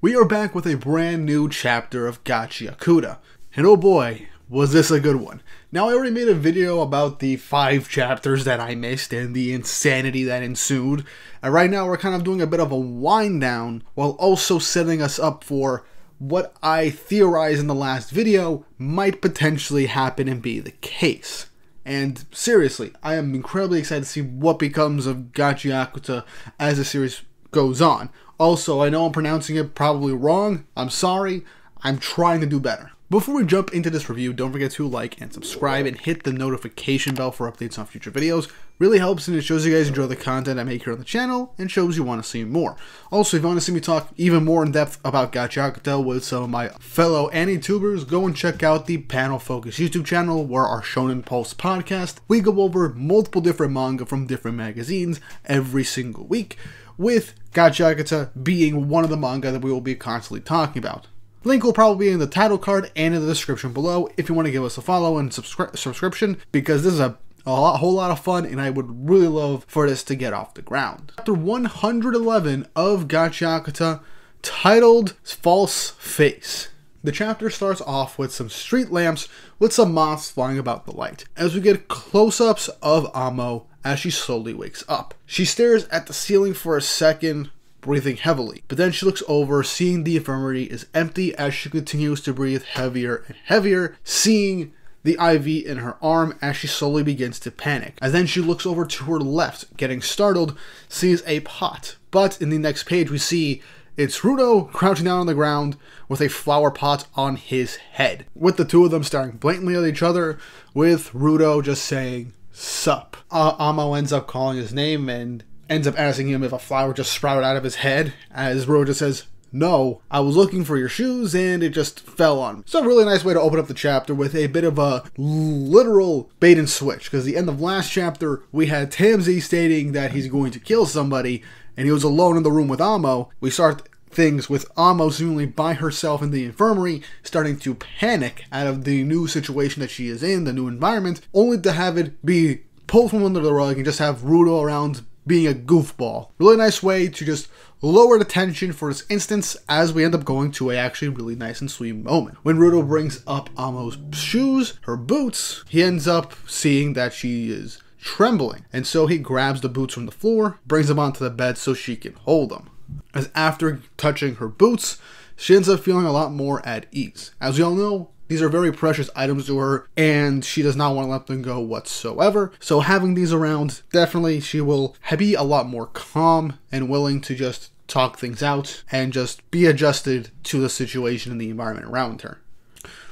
We are back with a brand new chapter of Gachiakuta. And oh boy, was this a good one. Now, I already made a video about the 5 chapters that I missed and the insanity that ensued. And right now we're kind of doing a bit of a wind down while also setting us up for what I theorized in the last video might potentially happen and be the case. And seriously, I am incredibly excited to see what becomes of Gachiakuta as the series goes on. Also, I know I'm pronouncing it probably wrong. I'm sorry. I'm trying to do better. Before we jump into this review, don't forget to like and subscribe and hit the notification bell for updates on future videos. Really helps and it shows you guys enjoy the content I make here on the channel and shows you want to see more. Also, if you want to see me talk even more in depth about Gachiakuta with some of my fellow anime-tubers, go and check out the Panel Focus YouTube channel where our Shonen Pulse podcast, we go over multiple different manga from different magazines every single week, with Gachiakuta being one of the manga that we will be constantly talking about. Link will probably be in the title card and in the description below if you want to give us a follow and subscription, because this is a whole lot of fun and I would really love for this to get off the ground. Chapter 111 of Gachiakuta, titled False Face. The chapter starts off with some street lamps with some moths flying about the light, as we get close-ups of Amo as she slowly wakes up. She stares at the ceiling for a second, breathing heavily, but then she looks over, seeing the infirmary is empty as she continues to breathe heavier and heavier, seeing the IV in her arm as she slowly begins to panic. And then she looks over to her left, getting startled, sees a pot. But in the next page we see it's Rudo crouching down on the ground with a flower pot on his head, with the two of them staring blatantly at each other, with Rudo just saying, "Sup." Amo ends up calling his name and ends up asking him if a flower just sprouted out of his head, as Rudo just says, "No, I was looking for your shoes and it just fell on me." So a really nice way to open up the chapter with a bit of a literal bait and switch, because the end of last chapter we had Tamsy stating that he's going to kill somebody and he was alone in the room with Amo. We start things with Amo seemingly by herself in the infirmary, starting to panic out of the new situation that she is in, the new environment, only to have it be pulled from under the rug and just have Rudo around being a goofball. Really nice way to just lower the tension for this instance, as we end up going to a actually really nice and sweet moment. When Rudo brings up Amo's shoes, her boots, he ends up seeing that she is trembling, and so he grabs the boots from the floor, brings them onto the bed so she can hold them. As after touching her boots, she ends up feeling a lot more at ease. As we all know, these are very precious items to her, and she does not want to let them go whatsoever. So having these around, definitely she will be a lot more calm and willing to just talk things out and just be adjusted to the situation and the environment around her.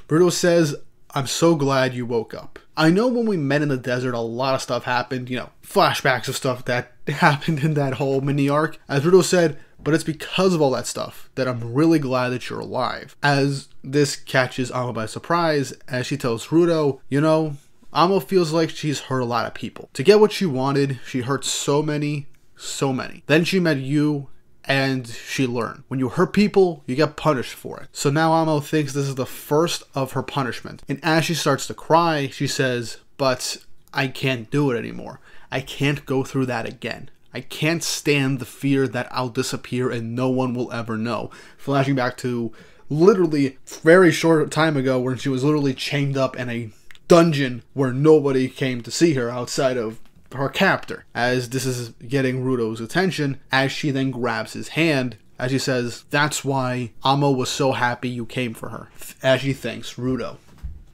Rudo says, "I'm so glad you woke up. I know when we met in the desert, a lot of stuff happened, flashbacks of stuff that happened in that whole mini arc." As Rudo said, "But it's because of all that stuff that I'm really glad that you're alive." As this catches Amo by surprise, as she tells Rudo, Amo feels like she's hurt a lot of people. To get what she wanted, she hurt so many. Then she met you, and she learned. When you hurt people, you get punished for it. So now Amo thinks this is the first of her punishment. And as she starts to cry, she says, "But I can't do it anymore. I can't go through that again. I can't stand the fear that I'll disappear and no one will ever know." Flashing back to literally very short time ago when she was literally chained up in a dungeon where nobody came to see her outside of her captor. As this is getting Rudo's attention, as she then grabs his hand, as she says, "That's why Amo was so happy you came for her," as she thanks Rudo.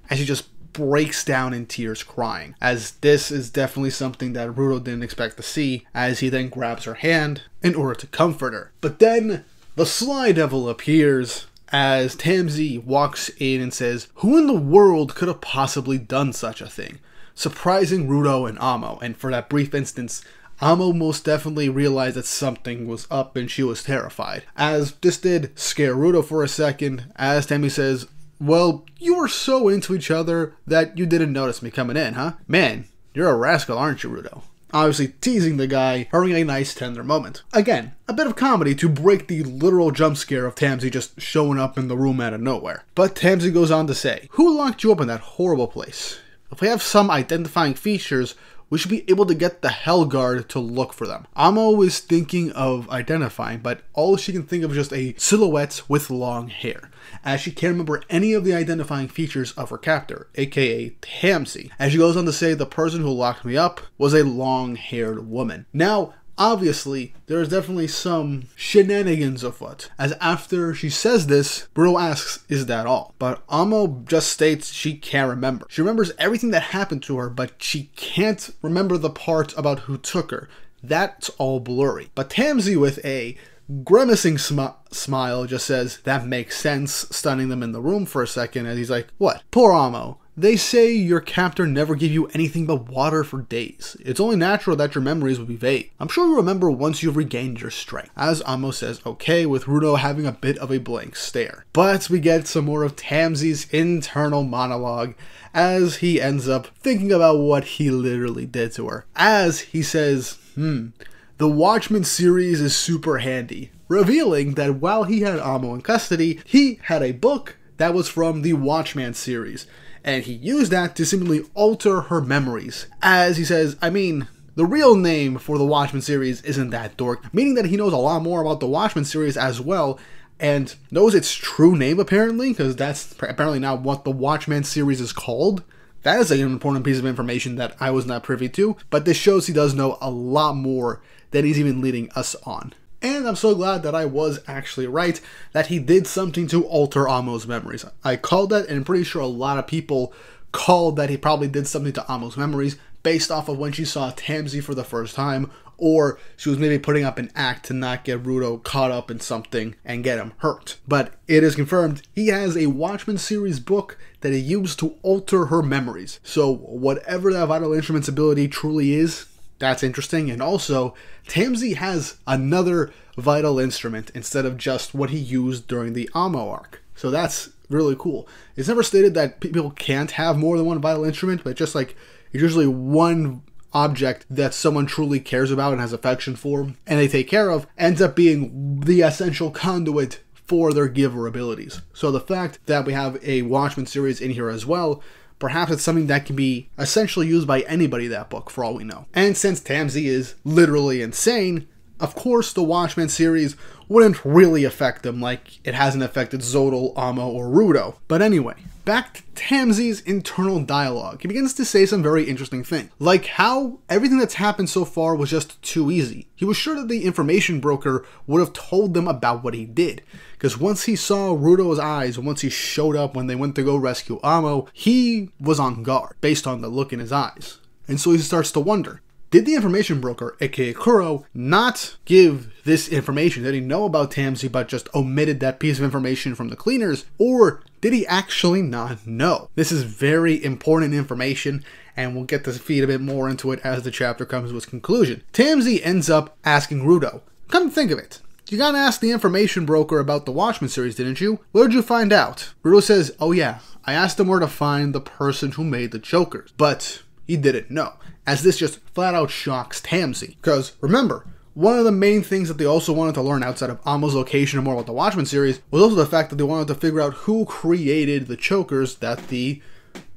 As she just breaks down in tears crying, as this is definitely something that Rudo didn't expect to see, as he then grabs her hand in order to comfort her. But then the Sly Devil appears as Tamsy walks in and says, "Who in the world could have possibly done such a thing?" Surprising Rudo and Amo, and for that brief instance, Amo most definitely realized that something was up and she was terrified. As this did scare Rudo for a second, as Tamsy says, "Well, you were so into each other that you didn't notice me coming in, huh? Man, you're a rascal, aren't you, Rudo?" Obviously teasing the guy, having a nice tender moment. Again, a bit of comedy to break the literal jump scare of Tamsy just showing up in the room out of nowhere. But Tamsy goes on to say, "Who locked you up in that horrible place? If we have some identifying features, we should be able to get the Hellguard to look for them. Amo is thinking of identifying, but all she can think of is just a silhouette with long hair, as she can't remember any of the identifying features of her captor, aka Tamsy. As she goes on to say, the person who locked me up was a long-haired woman. Now, obviously, there is definitely some shenanigans afoot, as after she says this, Rudo asks, is that all? But Amo just states she can't remember. She remembers everything that happened to her, but she can't remember the part about who took her. That's all blurry. But Tamsy, with a grimacing smile, just says, that makes sense, stunning them in the room for a second, and he's like, what? Poor Amo. They say your captor never gave you anything but water for days. It's only natural that your memories would be vague. I'm sure you'll remember once you've regained your strength. As Amo says okay, with Rudo having a bit of a blank stare. But we get some more of Tamsy's internal monologue as he ends up thinking about what he literally did to her. As he says, the Watchmen series is super handy, revealing that while he had Amo in custody, he had a book that was from the Watchmen series, and he used that to simply alter her memories. As he says, I mean, the real name for the Watchmen series isn't that dork, meaning that he knows a lot more about the Watchmen series as well, and knows its true name apparently, because that's apparently not what the Watchmen series is called. That is an important piece of information that I was not privy to, but this shows he does know a lot more than he's even leading us on. And I'm so glad that I was actually right, that he did something to alter Amo's memories. I called that, and I'm pretty sure a lot of people called that he probably did something to Amo's memories based off of when she saw Tamsy for the first time, or she was maybe putting up an act to not get Rudo caught up in something and get him hurt. But it is confirmed he has a Watchmen series book that he used to alter her memories. So whatever that Vital Instruments ability truly is, that's interesting. And also, Tamsy has another vital instrument instead of just what he used during the Amo arc. So that's really cool. It's never stated that people can't have more than one vital instrument, but just like, it's usually one object that someone truly cares about and has affection for, and they take care of, ends up being the essential conduit for their giver abilities. So the fact that we have a Watchmen series in here as well, perhaps it's something that can be essentially used by anybody, that book, for all we know. And since Tamsy is literally insane, of course the Watchmen series wouldn't really affect them like it hasn't affected Zodyl, Amo, or Rudo. But anyway, back to Tamsy's internal dialogue. He begins to say some very interesting things, like how everything that's happened so far was just too easy. He was sure that the information broker would have told them about what he did, because once he saw Rudo's eyes, once he showed up when they went to go rescue Amo, he was on guard based on the look in his eyes. And so he starts to wonder, did the information broker, aka Kuro, not give this information? Did he know about Tamsy but just omitted that piece of information from the cleaners? Or did he actually not know? This is very important information, and we'll get to feed a bit more into it as the chapter comes to its conclusion. Tamsy ends up asking Rudo, come to think of it, you gotta ask the information broker about the Watchmen series, didn't you? Where did you find out? Rudo says, oh yeah, I asked him where to find the person who made the chokers, but he didn't know, as this just flat out shocks Tamsy. Because remember, one of the main things that they also wanted to learn outside of Amo's location and more about the Watchmen series was also the fact that they wanted to figure out who created the chokers that the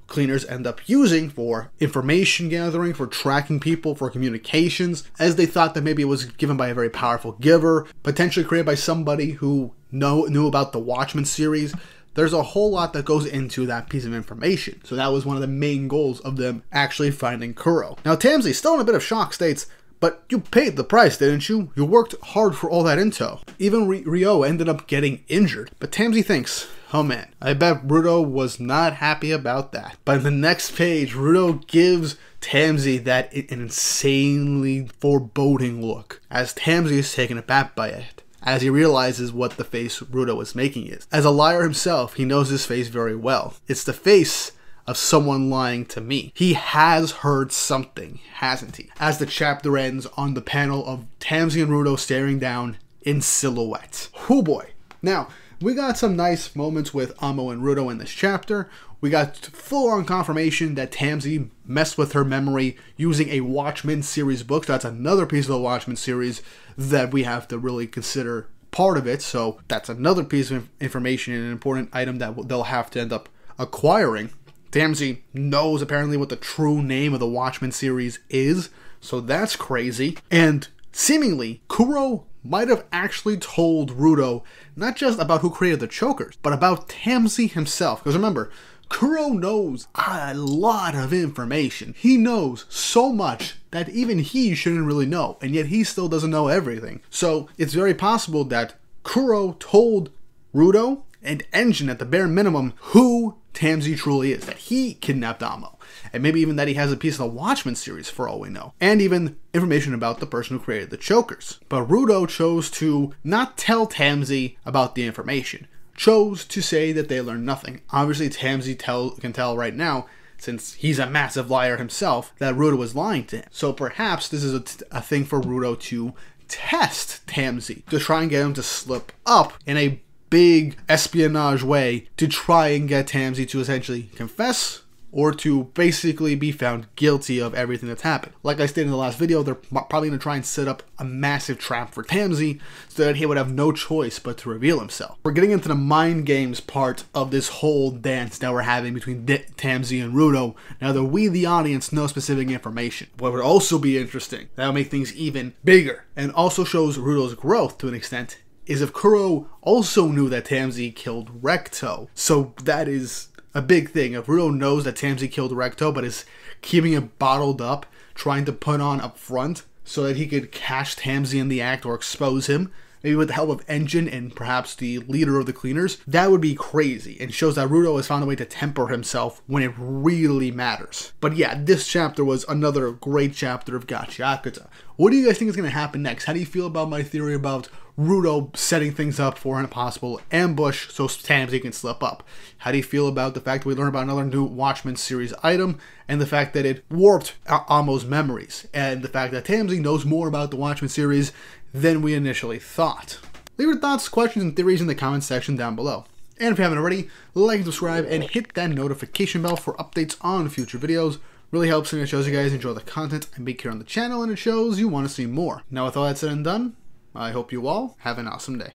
cleaners end up using for information gathering, for tracking people, for communications, as they thought that maybe it was given by a very powerful giver, potentially created by somebody who knew about the Watchmen series. There's a whole lot that goes into that piece of information. So that was one of the main goals of them actually finding Kuro. Now Tamsy, still in a bit of shock, states, but you paid the price, didn't you? You worked hard for all that intel. Even Ryo ended up getting injured. But Tamsy thinks, oh man, I bet Rudo was not happy about that. But in the next page, Rudo gives Tamsy that insanely foreboding look, as Tamsy is taken aback by it, as he realizes what the face Rudo is making is. As a liar himself, he knows his face very well. It's the face of someone lying to me. He has heard something, hasn't he? As the chapter ends on the panel of Tamsy and Rudo staring down in silhouette. Oh boy. Now, we got some nice moments with Amo and Rudo in this chapter. We got full-on confirmation that Tamsy messed with her memory using a Watchmen series book. So that's another piece of the Watchmen series that we have to really consider part of it. So that's another piece of information and an important item that they'll have to end up acquiring Tamsy knows apparently what the true name of the Watchmen series is, so that's crazy. And seemingly, Kuro might have actually told Rudo not just about who created the chokers, but about Tamsy himself. Because remember, Kuro knows a lot of information. He knows so much that even he shouldn't really know, and yet he still doesn't know everything. So it's very possible that Kuro told Rudo and Enjin at the bare minimum who Tamsy truly is, that he kidnapped Amo, and maybe even that he has a piece of the Watchmen series for all we know, and even information about the person who created the chokers. But Rudo chose to not tell Tamsy about the information, chose to say that they learned nothing. Obviously Tamsy can tell right now, since he's a massive liar himself, that Rudo was lying to him. So perhaps this is a thing for Rudo to test Tamsy, to try and get him to slip up in a big espionage way to try and get Tamsy to essentially confess or to basically be found guilty of everything that's happened. Like I stated in the last video, they're probably going to try and set up a massive trap for Tamsy so that he would have no choice but to reveal himself. We're getting into the mind games part of this whole dance that we're having between Tamsy and Rudo now that we, the audience, know specific information. What would also be interesting, that would make things even bigger and also shows Rudo's growth to an extent, is if Kuro also knew that Tamsy killed Recto. So that is a big thing. If Rudo knows that Tamsy killed Recto but is keeping it bottled up, trying to put on up front so that he could catch Tamsy in the act or expose him, maybe with the help of Enjin and perhaps the leader of the cleaners, that would be crazy and shows that Rudo has found a way to temper himself when it really matters. But yeah, this chapter was another great chapter of Gachiakuta. What do you guys think is going to happen next? How do you feel about my theory about Rudo setting things up for an impossible ambush so Tamsy can slip up? How do you feel about the fact that we learned about another new Watchmen series item and the fact that it warped Amo's memories and the fact that Tamsy knows more about the Watchmen series than we initially thought? Leave your thoughts, questions, and theories in the comments section down below. And if you haven't already, like and subscribe and hit that notification bell for updates on future videos. Really helps and it shows you guys enjoy the content I make here on the channel, and it shows you want to see more. Now with all that said and done, I hope you all have an awesome day.